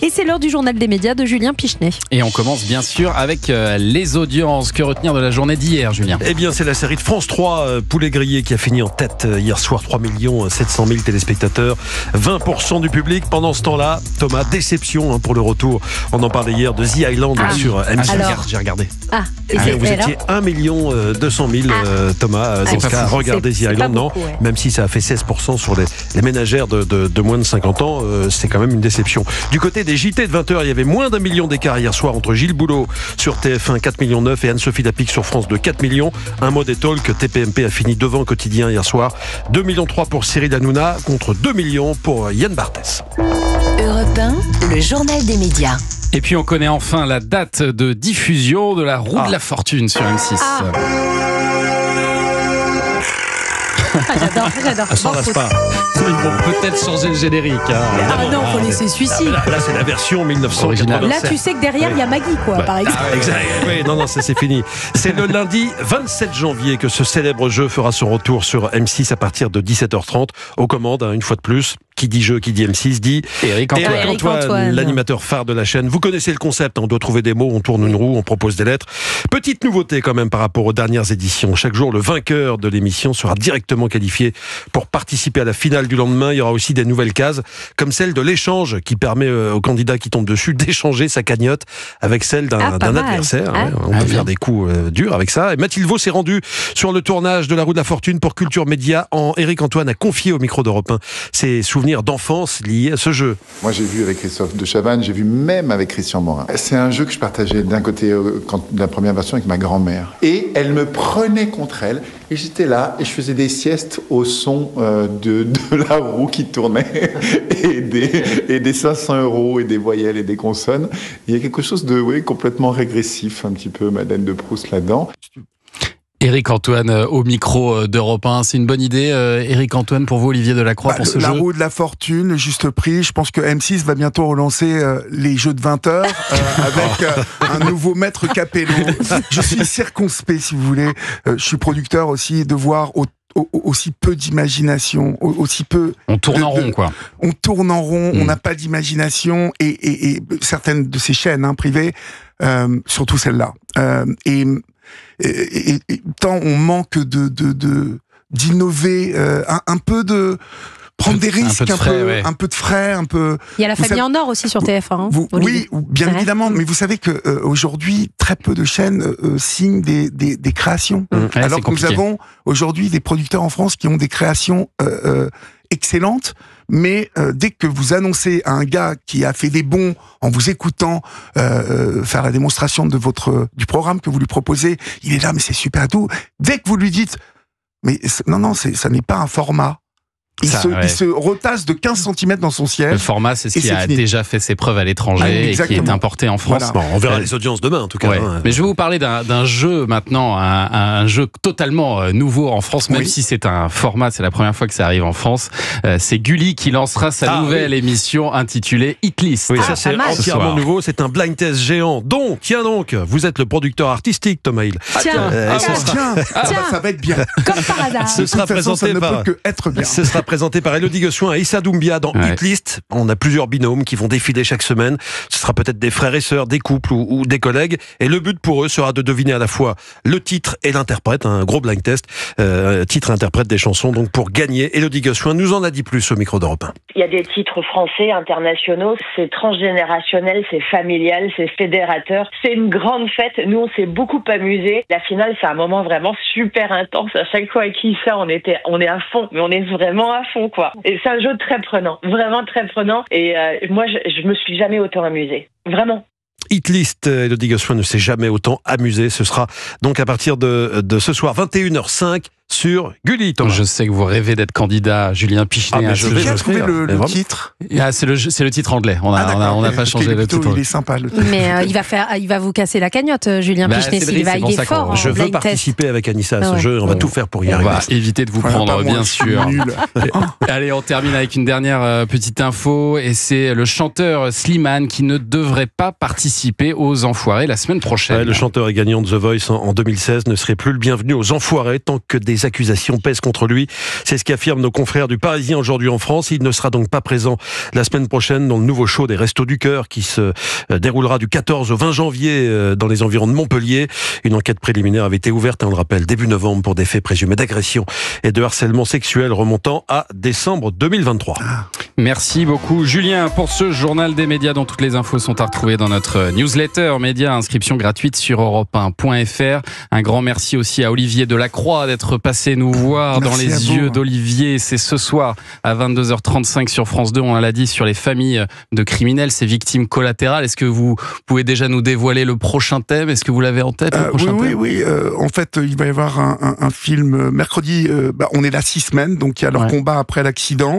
Et c'est l'heure du journal des médias de Julien Pichenet. Et on commence bien sûr avec les audiences. Que retenir de la journée d'hier, Julien? Eh bien, c'est la série de France 3, Poulet grillé, qui a fini en tête hier soir. 3 700 000 téléspectateurs, 20% du public. Pendant ce temps-là, Thomas, déception pour le retour. On en parlait hier de The Island sur M6. J'ai regardé. Vous étiez 1 200 000, Thomas, dans ce cas. Regardez The Island, non. Même si ça a fait 16% sur les ménagères de moins de 50 ans, c'est quand même une déception. Du côté des JT de 20h, il y avait moins d'1 million d'écart hier soir entre Gilles Boulot sur TF1, 4,9 millions, et Anne-Sophie Lapix sur France 2, 4 millions. Un mot des talks, TPMP a fini devant Quotidien hier soir. 2,3 millions pour Cyril Hanouna contre 2 millions pour Yann Barthès. Europe 1, le journal des médias. Et puis on connaît enfin la date de diffusion de la roue de la fortune sur M6. J'adore. Ça s'en lasse pas. Ils vont peut-être changer le générique. Non, faut laisser celui-ci. Là, c'est la version 1987. Là, tu sais que derrière, il y a Maggie, par exemple. Exact. Oui, non, ça c'est fini. C'est le lundi 27 janvier que ce célèbre jeu fera son retour sur M6 à partir de 17h30. Aux commandes, une fois de plus. Qui dit jeu, qui dit M6, dit Éric Antoine, l'animateur phare de la chaîne. Vous connaissez le concept, on doit trouver des mots, on tourne une roue, on propose des lettres. Petite nouveauté quand même par rapport aux dernières éditions. Chaque jour, le vainqueur de l'émission sera directement qualifié pour participer à la finale du lendemain. Il y aura aussi des nouvelles cases, comme celle de l'échange, qui permet au candidat qui tombe dessus d'échanger sa cagnotte avec celle d'un adversaire. On peut faire des coups durs avec ça. Et Mathilde Vaux s'est rendue sur le tournage de La Roue de la Fortune pour Culture Média. Éric Antoine a confié au micro d'Europe 1 ses souvenirs d'enfance liés à ce jeu. Moi, j'ai vu avec Christophe de Chavannes, j'ai vu même avec Christian Morin. C'est un jeu que je partageais d'un côté, la première version, avec ma grand-mère. Et elle me prenait contre elle. Et j'étais là, et je faisais des siestes au son de la roue qui tournait, et des 500 € et des voyelles et des consonnes. Il y a quelque chose de complètement régressif, un petit peu Madeleine de Proust là-dedans. Éric Antoine au micro d'Europe 1, c'est une bonne idée, Éric Antoine, pour vous, Olivier Delacroix, pour ce jeu? La roue de la fortune, le juste prix. Je pense que M6 va bientôt relancer les jeux de 20h avec un nouveau maître Capello. Je suis circonspect, si vous voulez. Je suis producteur aussi, de voir aussi peu d'imagination, aussi peu... On tourne en rond, quoi. On tourne en rond, on n'a pas d'imagination, et certaines de ces chaînes privées, surtout celle-là. Et tant on manque d'innover, un peu de prendre des risques, un peu de frais, un peu. Il y a la famille en or aussi sur TF1. Oui, bien évidemment. Mais vous savez que aujourd'hui, très peu de chaînes signent des créations. Alors que nous avons aujourd'hui des producteurs en France qui ont des créations excellentes. Mais dès que vous annoncez à un gars qui a fait des bons en vous écoutant faire la démonstration du programme que vous lui proposez, il est là, mais c'est super tout. Dès que vous lui dites, mais non, ça n'est pas un format. Il se retasse de 15 cm dans son siège. Le format, c'est ce qui a déjà fait ses preuves à l'étranger et qui est importé en France. Voilà. Bon, on verra les audiences demain, en tout cas. Mais je vais vous parler d'un jeu maintenant, un jeu totalement nouveau en France, même si c'est un format, c'est la première fois que ça arrive en France. C'est Gulli qui lancera sa nouvelle émission intitulée Hitlist. Oui, ça c'est entièrement nouveau. C'est un blind test géant. Tiens donc, vous êtes le producteur artistique, Thomas Hill. Ça va être bien. Comme par hasard. Ce sera présenté par... Ce sera présenté par Elodie Gossuin et Issa Doumbia dans Hitlist. On a plusieurs binômes qui vont défiler chaque semaine. Ce sera peut-être des frères et sœurs, des couples ou des collègues. Et le but pour eux sera de deviner à la fois le titre et l'interprète. Un gros blind test. Titre et interprète des chansons. Donc pour gagner, Elodie Gossuin nous en a dit plus au micro d'Europe 1. Il y a des titres français, internationaux. C'est transgénérationnel, c'est familial, c'est fédérateur. C'est une grande fête. Nous, on s'est beaucoup amusés. La finale, c'est un moment vraiment super intense. À chaque fois avec Issa, on est à fond. Mais on est vraiment à fond, quoi. Et c'est un jeu très prenant, vraiment très prenant. Et moi, je me suis jamais autant amusée, vraiment. Hitlist, Elodie Gossuin ne s'est jamais autant amusée. Ce sera donc à partir de ce soir, 21h05 sur Gulli. Je sais que vous rêvez d'être candidat, Julien Pichenet. Qui a trouvé le titre? C'est le titre anglais. On n'a pas changé le titre. Il est sympa le titre. Mais il va vous casser la cagnotte, Julien Pichenet. Il est fort. Je veux participer avec Anissa à ce jeu. On va tout faire pour y arriver. On va éviter de vous prendre, bien sûr. Allez, on termine avec une dernière petite info. Et c'est le chanteur Slimane qui ne devrait pas participer aux Enfoirés la semaine prochaine. Le chanteur et gagnant de The Voice en 2016 ne serait plus le bienvenu aux Enfoirés tant que des les accusations pèsent contre lui. C'est ce qu'affirment nos confrères du Parisien aujourd'hui en France. Il ne sera donc pas présent la semaine prochaine dans le nouveau show des Restos du Cœur qui se déroulera du 14 au 20 janvier dans les environs de Montpellier. Une enquête préliminaire avait été ouverte, on le rappelle, début novembre pour des faits présumés d'agression et de harcèlement sexuel remontant à décembre 2023. Merci beaucoup Julien pour ce journal des médias dont toutes les infos sont à retrouver dans notre newsletter média, inscription gratuite sur europe1.fr. Un grand merci aussi à Olivier Delacroix d'être passé nous voir dans les yeux d'Olivier. C'est ce soir à 22h35 sur France 2, on l'a dit, sur les familles de criminels, ces victimes collatérales. Est-ce que vous pouvez déjà nous dévoiler le prochain thème? Est-ce que vous l'avez en tête? Oui. En fait, il va y avoir un film mercredi. On est là 6 semaines, donc il y a leur combat après l'accident.